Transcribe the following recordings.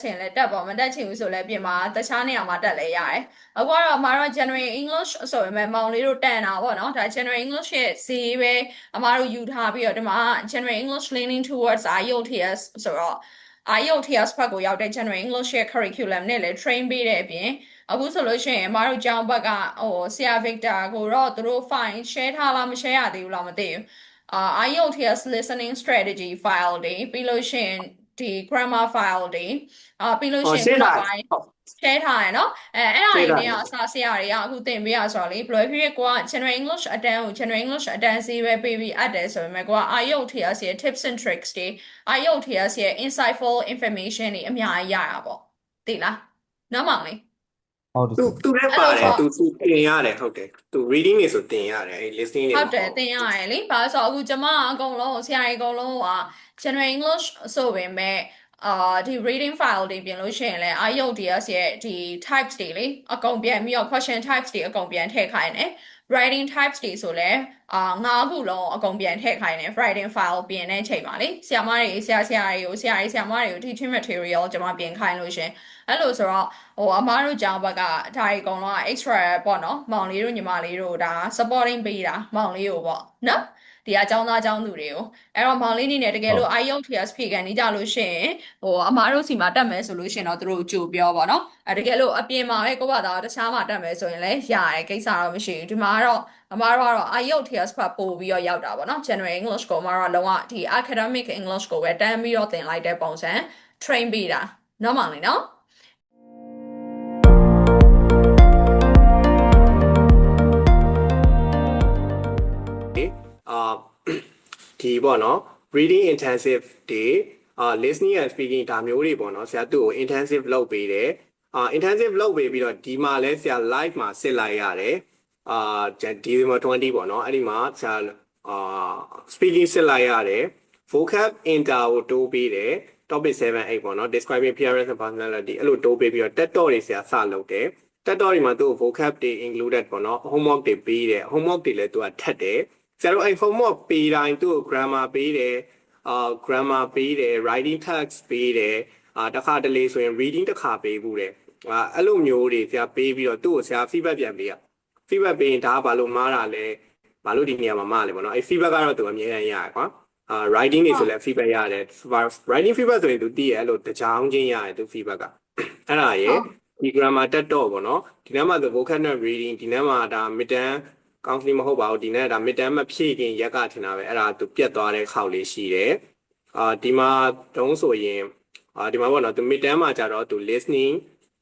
ချင်းလဲတက်ပေါ့မတက်ချင်ဘူးဆိုလဲပြင်မှာတခြားနေရာမှာတက်လဲရတယ်အခုကတော့အမတို့ General English ဆိုပေမဲ့မောင်လေးတို့တက်နေတာပေါ့နော်ဒါ General English ရဲ့ဈေးပဲအမတို့ယူထားပြီးတော့ဒီမှာ General English leaning towards IELTS ဆိုတော့ IELTS ဘက်ကိုရောက်တဲ့ General English ရဲ့ curriculum နဲ့လည်း train ပေးတဲ့အပြင်အခုဆိုလို့ရှိရင်အမတို့ကျောင်းဘက်ကဆရာ Victor ကိုတော့သူတို့ file share ထားလားမ share ရသေးဘူးလားမသိဘူးIELTS listening strategy file တွေပြီးလို့ရှိရင်ဒီ grammar file တွေပြီးလို့ရှိရင်ခုနောက်ပိုင်း share ထားရနော်အဲ့ဒါတွေနဲ့အစားဆရာတွေကအခုသင်ပေးရဆိုတော့လေဘယ်လိုဖြစ်ကိုက General English အတန်းကို General English အတန်းစီးပဲပေးပြီးအပ်တယ်ဆိုပေမဲ့ကိုက IELTS ရဲ့ tips and tricks တွေ IELTS ရဲ့ insightful information တွေအများကြီးရတာပေါ့သိလားနော်မောင်လေးဟုတ်တယ်သူလည်းပါတယ်သူတင်ရတယ်ဟုတ်တယ်သူ reading နေဆိုတင်ရတယ်အဲ listening နေဟုတ်တယ်သင်ရတယ်လေဘာလို့ဆိုအခုကျမအကုန်လုံးဆရာကြီးအကုန်လုံးက General English ဆိုပေမဲ့ဒီ reading file တွေပြင်လို့ရှိရင်လည်း IELTS ရဲ့ဒီ types တွေလေအကုန်ပြန်ပြီးတော့ question types တွေအကုန်ပြန်ထည့်ခိုင်းတယ် writing types တွေဆိုလည်း၅ခုလုံးအကုန်ပြန်ထည့်ခိုင်းတယ် writing file ပြင်တဲ့အချိန်မှာလေဆရာမတွေဆရာတွေကိုဆရာကြီးဆရာမတွေကို teaching material ကျွန်မပြင်ခိုင်းလို့ရှင်အဲ့လိုဆိုတော့အမားတို့ကျောင်းဘက်ကဒါတွေအကုန်လုံးက extra ပေါ့နော်မောင်လေးတို့ညီမလေးတို့ဒါ supporting ပေးတာမောင်လေးကိုပေါ့နော်ဒီအကြောင်းသားအကြောင်းသူတွေကိုအဲ့တော့မောင်လေးနေနဲ့တကယ်လို့ IELTS ဖြေခံနေကြလို့ရှိရင်အမားတို့စီမှာတက်မယ်ဆိုလို့ရှိရင်တော့သူတို့ကြိုပြောပါတော့တကယ်လို့အပြင်မှာပဲကိုယ့်ဘာသာတခြားမှာတက်မယ်ဆိုရင်လည်းရတယ်ကိစ္စတော့မရှိဘူးဒီမှာတော့အမားတို့ကတော့ IELTS ဖတ်ပို့ပြီးတော့ရောက်တာပေါ့နော် General English ကိုအမားတို့ကလုံးဝဒီ academic English ကိုပဲတန်းပြီးတော့သင်လိုက်တဲ့ပုံစံ train ပေးတာနော်မောင်လေးနော်ဒီပေါ့နော် reading intensive တွေ listening and speaking ဒါမျိုးတွေပေါ့နော်ဆရာသူ့ကို intensive လုပ်ပေးတယ်intensive လုပ်ပေးပြီးတော့ဒီမှာလဲဆရာ live မှာစစ်လိုက်ရတယ်December 20ပေါ့နော်အဲ့ဒီမှာဆရာspeaking စစ်လိုက်ရတယ် vocab inter ကိုတိုးပေးတယ် topic 7 8ပေါ့နော် describing appearance and personality အဲ့လိုတိုးပေးပြီးတော့ TED Talk တွေဆရာစလုပ်တယ် TED Talk တွေမှာသူ့ vocab တွေ included ပေါ့နော် homework တွေပေးတယ် homework တွေလည်းသူကထပ်တယ်ဆရာတို့အဲ့ homework ပေးတိုင်းသူ့ grammar ပေးတယ်grammar ပေးတယ် writing text ပေးတယ်တစ်ခါတလေဆိုရင် reading တစ်ခါပေးဘူးတယ်အဲ့လိုမျိုးတွေဆရာပေးပြီးတော့သူ့ကိုဆရာ feedback ပြန်ပေးရ feedback ပေးရင်ဒါကဘာလို့မှားတာလဲဘာလို့ဒီနေရာမှာမှားလဲပေါ့နော်အဲ့ feedback ကတော့သူအမြဲတမ်းရတယ်ကွာwriting တွေဆိုလည်း feedback ရတယ် writing feedback ဆိုရင်သူတည်ရအဲ့လိုတကြောင်ချင်းရတယ်သူ feedback ကအဲ့ဒါရဲ့ဒီ grammar တက်တော့ပေါ့နော်ဒီနေ့မှာသူ vocab reading ဒီနေ့မှာဒါ midterm counseling မဟုတ်ပါဘူးဒီနေ့ဒါ midterm မဖြည့်ခင်ရက်ကထင်တာပဲအဲ့ဒါသူပြတ်သွားတဲ့ခေါက်လေးရှိတယ်ဒီမှာတုံးဆိုရင်ဒီမှာပေါ့နော်သူ midterm မှာကြတော့သူ listening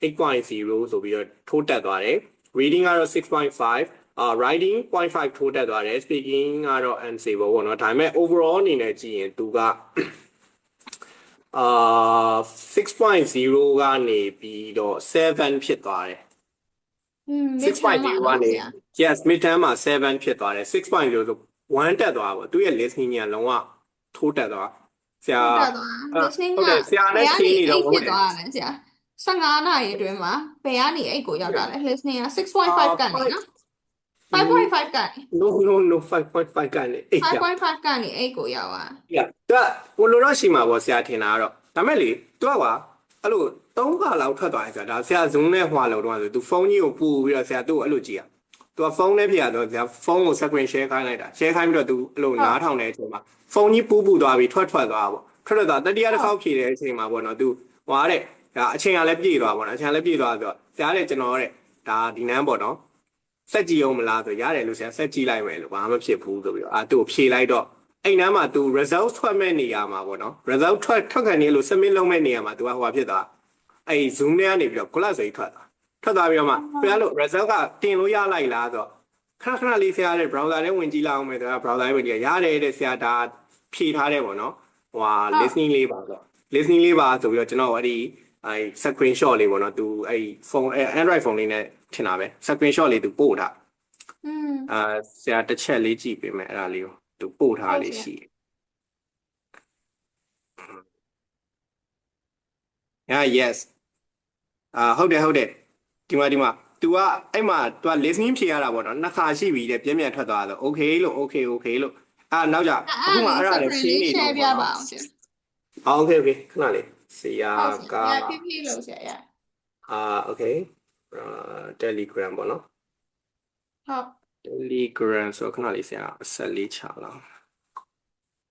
8.0 ဆိုပြီးတော့ထိုးတက်သွားတယ် reading ကတော့ 6.5 writing 0.5 ထိုးတက်သွားတယ် speaking ကတော့ unstable ပေါ့နော်ဒါပေမဲ့ overall အနေနဲ့ကြည့်ရင်သူက6.0 ကနေပြီးတော့7ဖြစ်သွားတယ်6.0 ကနေ yes midterm မှာ7ဖြစ်သွားတယ်6.0ဆို1တက်သွားပါသူရဲ့ listening ကလုံးဝထိုးတက်သွားဆရာ listening ဟုတ်တယ်ဆရာနဲ့ရှင်းနေတော့ဖြစ်သွားတယ်ဆရာ15နာရီအတွင်းမှာဘယ်ကနေ8ကိုရောက်တာလဲ listening က6.5ကနေနော်5.5ကနေ no 5.5ကနေ5.5ကနေ8ကိုရောက်อ่ะဒါဘလိုတော့ရှိမှာပေါ့ဆရာထင်တာကတော့ဒါမဲ့လေသူကအဲ့လို3ခါလောက်ထွက်သွားတယ်ဆိုတာဒါဆရာ zoom နဲ့ဟွာလို့တော့ဆိုသူဖုန်းကြီးကိုပူပြီးတော့ဆရာသူ့ကိုအဲ့လိုကြည့်ရသူကဖုန်းနဲ့ဖြစ်ရတော့ဆရာဖုန်းကို screen share ခိုင်းလိုက်တာ share ခိုင်းပြီးတော့သူအဲ့လိုနားထောင်တဲ့အချိန်မှာဖုန်းကြီးပူသွားပြီးထွက်သွားပေါ့ထွက်သွားတတိယတစ်ခေါက်ဖြည့်တဲ့အချိန်မှာပေါ့နော်သူဟွာတဲ့ဒါအချိန်ကလည်းပြည့်သွားပေါ့နော်အချိန်လည်းပြည့်သွားဆိုတော့ဆရာတဲ့ကျွန်တော်တဲ့ဒါဒီနန်းပေါ့နော်ဆက်ကြည့်အောင်မလားဆိုရတယ်လို့ဆရာဆက်ကြည့်လိုက်မယ်လို့ဘာမှမဖြစ်ဘူးဆိုပြီးတော့သူ့ကိုဖြည့်လိုက်တော့အဲ့နားမှာသူ result ထွက်မဲ့နေရာမှာပေါ့နော် result ထွက်ခံနေလို့ submit လုပ်မဲ့နေရာမှာသူကဟိုဖြစ်သွားအဲ့ zoom ထဲကနေပြီးတော့ class ဆိုပြီးထွက်သွားပြီးတော့မှဘယ်လို result ကတင်လို့ရလိုက်လားဆိုတော့ခဏလေးဆရာတဲ့ browser ထဲဝင်ကြည့်လိုက်အောင်မယ်ဆိုတော့ browser ထဲဝင်ကြည့်ရတယ်တဲ့ဆရာဒါဖြည့်ထားတယ်ပေါ့နော်listening လေးပါဆို listening လေးပါဆိုပြီးတော့ကျွန်တော်အဲ့ဒီscreenshot လေးပေါ့နော်သူအဲ့ဖုန်းAndroid ဖုန်းလေးနဲ့ထင်တာပဲ screenshot လေးသူပို့ထားဆရာတစ်ချက်လေးကြည့်ပေးမယ်အဲ့ဒါလေးကိုသူပို့ထားလေးရှိyes ဟုတ်တယ်ဒီမှာतू ကအဲ့မှာ तू က listening ဖြေရတာပေါ့နော်နှစ်ခါရှိပြီတဲ့ပြန်ထွက်သွားတော့ okay လို့နောက်ကြအခုမှအဲ့ဒါလည်းရှင်းနေတော့ share ပြပါအောင်ရှင်okay ခဏလေး ဆရာ ဟုတ် က ဆရာဖြည်းဖြည်းလို့ဆရာရ okay Telegram ပေါ့နော် ဟုတ် Telegram ဆိုတော့ခဏလေးဆရာအဆက်လေးချလာ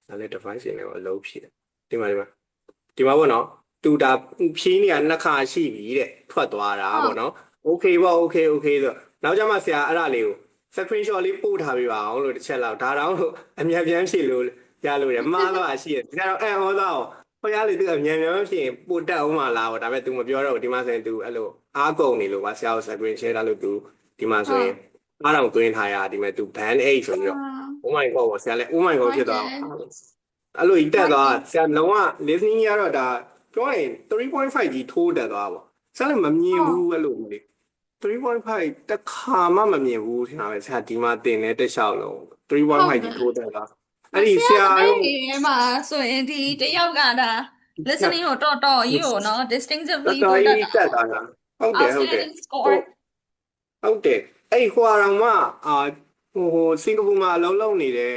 ဒါလည်း device တွေနဲ့အလုပ်ဖြစ်ဒီမှာပေါ့နော်သူဒါဖြီးနေရနှစ်ခါရှိပြီတဲ့ထွက်သွားတာပေါ့နော် okay ပေါ့ okay ဆိုနောက်ကျမှဆရာအဲ့ဒါလေးကို screenshot လေးပို့ထားပေးပါအောင်လို့တစ်ချက်လောက်ဒါတောင်လို့အမြန်ပြန်ဖြည့်လို့ရလို့ရမှားတော့ရှိရဒါတော့ဟောတော့ဟောရလေသူအမြန်ဖြည့်ရင်ပို့တက်အောင်မလားပေါ့ဒါပေမဲ့ तू မပြောတော့ဘူးဒီမှာဆိုရင် तू အဲ့လိုအားကုန်နေလို့ပါဆရာကို screen share ထားလို့ तू ဒီမှာဆိုရင်အားတော့သွင်းထားရဒီမဲ့ तू ban 8ဆိုပြီးတော့ oh my god ဆရာလည်း oh my god ဖြစ်သွားအဲ့လိုတက်သွားဆရာလုံးဝ listening ရတော့ဒါပြောရင် 3.5 ကြီးထိုးတက်သွားပေါ့ဆရာလည်းမမြင်ဘူးအဲ့လိုလေ3.5 တစ်ခါမှမမြင်ဘူးထင်တာပဲဆရာဒီမှာတင်လဲတက်လျှောက်လုံး3.5 ကြီးထိုးတက်သွားအဲ့ဒီဆရာ အဲ့ဒီမှာဆိုရင်ဒီတယောက်ကဒါ listening ကိုတော်ကြီးကိုနော် distinctively တော် တက် ကြီးတက်သွားတာဟုတ်တယ် outstanding score ဟုတ်တယ်အဲ့ဟွာတော်မှဟိုစင်ကာပူမှာအလုံးလုံးနေတဲ့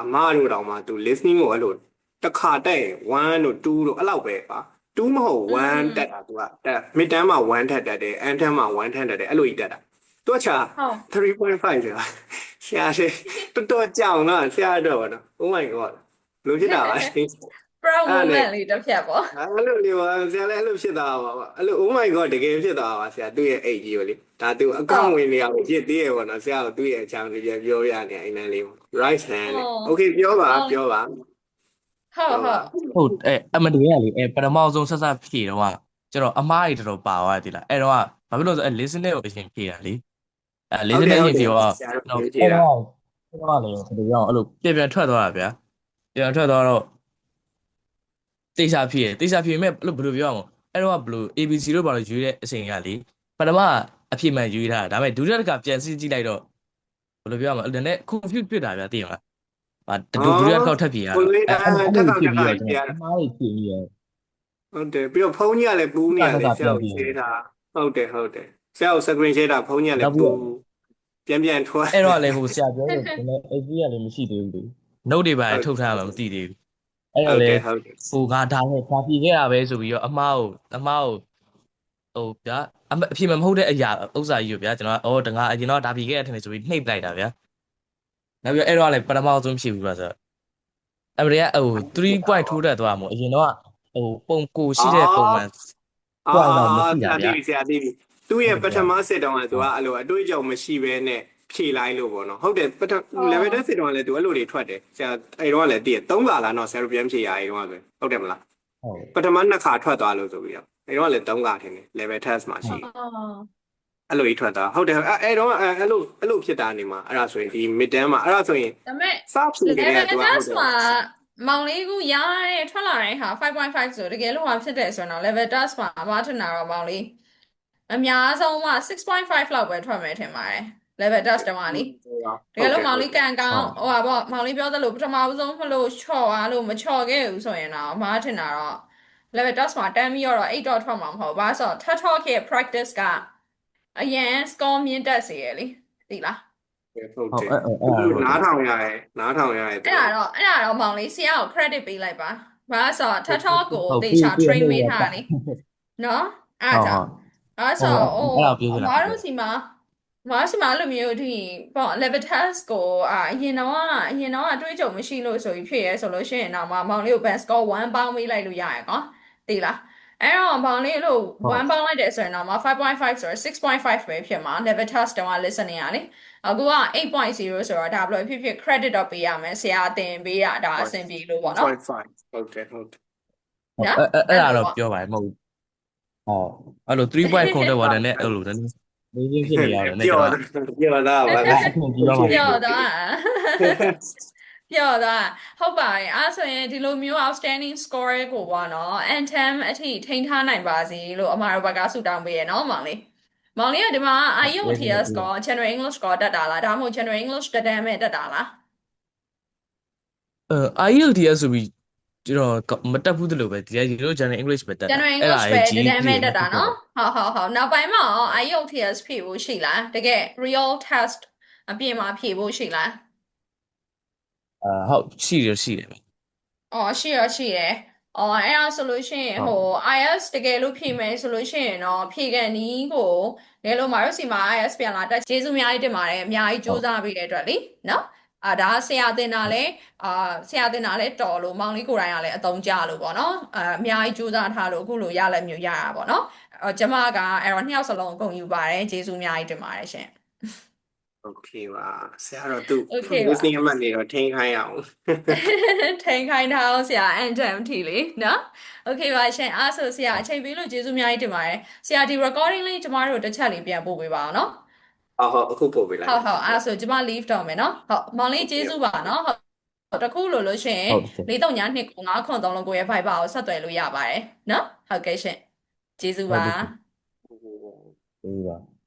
အမတို့တောင်မှသူ listening ကိုအဲ့လိုတစ်ခါတက်ရင်1တို့2တို့အဲ့လောက်ပဲပါ2မဟုတ်1တက်တာသူကတက် mid term မှာ1ထက်တက်တယ် end term မှာ1ထက်တက်တယ်အဲ့လိုကြီးတက်တာသူကချာ 3.5 ဆိုတာဆရာတော်ကြောင်တော့ဆရာတော့ဗောနော် oh my god ဘယ်လိုဖြစ်တာလဲ proud moment လေးတစ်ဖြတ်ပေါ့ အဲ့လိုလေးပါဆရာလည်းအဲ့လိုဖြစ်သွားပါအဲ့လို oh my god တကယ်ဖြစ်သွားပါဆရာသူ့ရဲ့အိတ်ကြီးကိုလေဒါသူအကောင့်ဝင်နေအောင်ဖြစ်သေးရဲ့ပေါ့နော်ဆရာကသူ့ရဲ့အချောင်းလေးပြန်ပြောရနေအိမ်ထဲလေး right hand လေ okay ပြောပါဟုတ်ဟုတ်အမတကယ်ကလေပထမဆုံးဆက်ဖြည့်တော့ကျွန်တော်အမားကြီးတော်ပါသွားတယ်လားအဲ့တော့ဘာဖြစ်လို့လဲဆိုlistening ကိုအရင်ဖြည့်တာလေlistening ရင်ဖြည့်တော့ကျွန်တော်လေဘယ်လိုပြောအဲ့လိုပြန်ထွက်သွားတာဗျာပြန်ထွက်သွားတော့တေချာဖြည့်မဲ့ဘယ်လိုပြောအောင်အဲ့တော့ဘယ်လို ABC လို့ဘာလို့ရွေးတဲ့အချိန်ကလေပထမအဖြည့်မှန်ရွေးထားတာဒါပေမဲ့ဒုတိယတစ်ခါပြန်စစ်ကြည့်လိုက်တော့ဘယ်လိုပြောအောင်အဲ့ဒါနဲ့ confuse ဖြစ်တာဗျာသိရမလားဒုတိယတစ်ခါထပ်ဖြည့်ရတာထပ်ဖြည့်ပြီးတော့အမားကြီးဖြည့်ပြီးတော့ဟုတ်တယ်ပြီးတော့ဖုန်းကြီးကလည်းပူးနေရတယ်ဆရာကိုရှင်းတာဟုတ်တယ်ဆရာကို screen share တာဖုန်းကြီးကလည်းပူးပြန်ထွက်အဲ့တော့လေဟိုဆရာပြောတယ်ဒီနေ့ AC ကလည်းမရှိသေးဘူးလေ note တွေပါထုတ်ထားမှမသိသေးဘူးအဲ့တော့လေဟိုငါဒါနဲ့ဖြာပြခဲ့ရပဲဆိုပြီးတော့အမားကိုဟိုဗျာအဖြေမဟုတ်တဲ့အရာဥစ္စာကြီးကိုဗျာကျွန်တော်တငါအရင်တော့ဒါဖြေခဲ့ရတဲ့ဆိုပြီးနှိပ်လိုက်တာဗျာနောက်ပြီးအဲ့တော့လေပထမဆုံးဖြေပြီးပါဆိုအမတွေကဟို3 point ထိုးတက်သွားမှာအရင်တော့ဟိုပုံကိုရှိတဲ့ပုံမှန်တော့မရှိတာဗျာဆရာသိပြီသူ့ရဲ့ပထမစစ်တောင်းကသူကအဲ့လိုအတွေ့အကြုံမရှိဘဲနဲ့ဖြေလိုက်လို့ပေါ့နော်ဟုတ်တယ်level တက်စစ်တောင်းကလည်းသူအဲ့လိုတွေထွက်တယ်ဆရာအဲ့တော့ကလည်းတည့်3ခါလားနော်ဆရာတို့ပြန်ဖြေရရင်တော့ဆိုဟုတ်တယ်မလားပထမ2ခါထွက်သွားလို့ဆိုပြီးတော့အဲ့တော့ကလည်း3ခါထင်တယ် level test မှာရှိအဲ့လိုကြီးထွက်သွားဟုတ်တယ်အဲ့တော့အဲ့လိုဖြစ်တာနေမှာအဲ့ဒါဆိုရင်ဒီ mid term မှာအဲ့ဒါဆိုရင်ဒါပေမဲ့ sub ဖြေခဲ့တဲ့သူကဟုတ်တယ်မောင်လေးကရတဲ့ထွက်လာတဲ့ဟာ5.5ဆိုတကယ်လို့ဟာဖြစ်တယ်ဆိုတော့ level test မှာအမထင်တာတော့မောင်လေးအများဆုံးက6.5လောက်ပဲထွက်မယ်ထင်ပါတယ် level test တုန်းကလေတကယ်လို့မောင်လေးကန်ကောင်းဟိုပါပေါ့မောင်လေးပြောသလိုပထမဆုံးမလို့ချော့သွားလို့မချော့ခဲ့ဘူးဆိုရင်တော့အမထင်တာတော့ level test မှာတန်းပြီးတော့8တော့ထွက်မှာမဟုတ်ဘာဆိုတော့ talk ရဲ့ practice ကအရင် score မြင့်တက်စေရလေသိလားဟုတ်တယ်နားထောင်ရတယ်အဲ့ဒါတော့မောင်လေးဆရာကို credit ပေးလိုက်ပါဘာဆိုတော့ talk ကိုတေချာ train ပေးထားလေနော်အဲ့ဒါကြောင့်အဲ့ဆိုအမားတို့စီမှာလိုမျိုးဒီပေါ့ level test ကိုအရင်တော့အတွေ့အကြုံမရှိလို့ဆိုပြီးဖြစ်ရဲဆိုလို့ရှိရင်တော့မောင်လေးကို band score 1ပေါင်းပေးလိုက်လို့ရရကောသိလားအဲ့တော့မောင်လေးလို့1ပေါင်းလိုက်တယ်ဆိုရင်တော့5.5ဆိုတော့6.5ပဲဖြစ်မှာ level test တုန်းက listening ရလေအခုက8.0ဆိုတော့ဒါဘယ်လိုဖြစ် credit တော့ပေးရမယ်ဆရာတင်ပေးတာဒါအဆင်ပြေလို့ပေါ့နော်ဟုတ်တယ်အဲ့ဒါတော့ပြောပါတယ်မဟုတ်အဲ့လို3.0ခုတက်သွားတယ်နဲ့အဲ့လိုတည်းနေချင်းဖြစ်နေရတယ်နဲ့ပြောတာပါပြောတာဟုတ်ပါတယ်အဲ့ဆိုရင်ဒီလိုမျိုး outstanding score ကိုပေါ့နော် anthem အထိထိန်းထားနိုင်ပါစေလို့အမတို့ဘက်ကဆုတောင်းပေးရနော်မောင်လေးကဒီမှာ IELTS score General English score တက်တာလားဒါမှမဟုတ် General English တက်တယ်မဲ့တက်တာလားIELTS ဆိုပြီးကျွန်တော်မတက်ဘူးတလို့ပဲဒီကကျွန်တော် General English ပဲတက်တာ General English ပဲတက်တယ်မဲ့တက်တာနော်ဟုတ်နောက်ပိုင်းမှာ IELTS ဖြေဖို့ရှိလားတကယ် real test အပြင်မှာဖြေဖို့ရှိလားဟုတ်ရှိတယ်အော်ရှိတယ် အဲ့ဒါဆိုလို့ရှိရင်ဟို IS တကယ်လို့ဖြေမယ်ဆိုလို့ရှိရင်တော့ဖြေကန်နီးကိုငယ်လို့မတို့စီမှာ IS ပြန်လာတက်ကျေးဇူးအများကြီးတင်ပါတယ်အများကြီးစူးစမ်းပေးတဲ့အတွက်လေနော်ဒါဆရာတင်တာလဲဆရာတင်တာလဲတော်လို့မောင်လေးကိုယ်တိုင်ကလည်းအသုံးကျလို့ပေါ့နော်အများကြီးစူးစမ်းထားလို့အခုလိုရလက်မျိုးရတာပေါ့နော်ကျမကအဲ့တော့နှစ်ယောက်စလုံးအကုန်ယူပါတယ်ကျေးဇူးအများကြီးတင်ပါတယ်ရှင် โอเคပါဆရာတော့သူ Okay ပါ listening အမှတ်နေတော့ထိန်းခိုင်းအောင် ထိန်ခိုင်းထားအောင်ဆရာအန်တမ်ထီလေနော်โอเคပါရှင်အားဆိုဆရာအချိန်ပေးလို့ကျေးဇူးအများကြီးတင်ပါတယ်ဆရာဒီ recording လေးကျမတို့တစ်ချက်လေးပြန်ပို့ပေးပါအောင်နော် ဟုတ်အခုပို့ပေးလိုက် ဟုတ်အားဆိုကျမ leave တော့မယ်နော်ဟုတ်မောင်လေးကျေးဇူးပါနော်ဟုတ်တခုလို့ရှင် ဟုတ်ကဲ့ 439 9 3 ကိုရဲ့ Viber ကိုဆက်သွယ်လို့ရပါတယ်နော်ဟုတ်ကဲ့ရှင်ကျေးဇူးပါ ဟုတ်ကဲ့ ဟုတ်ပါ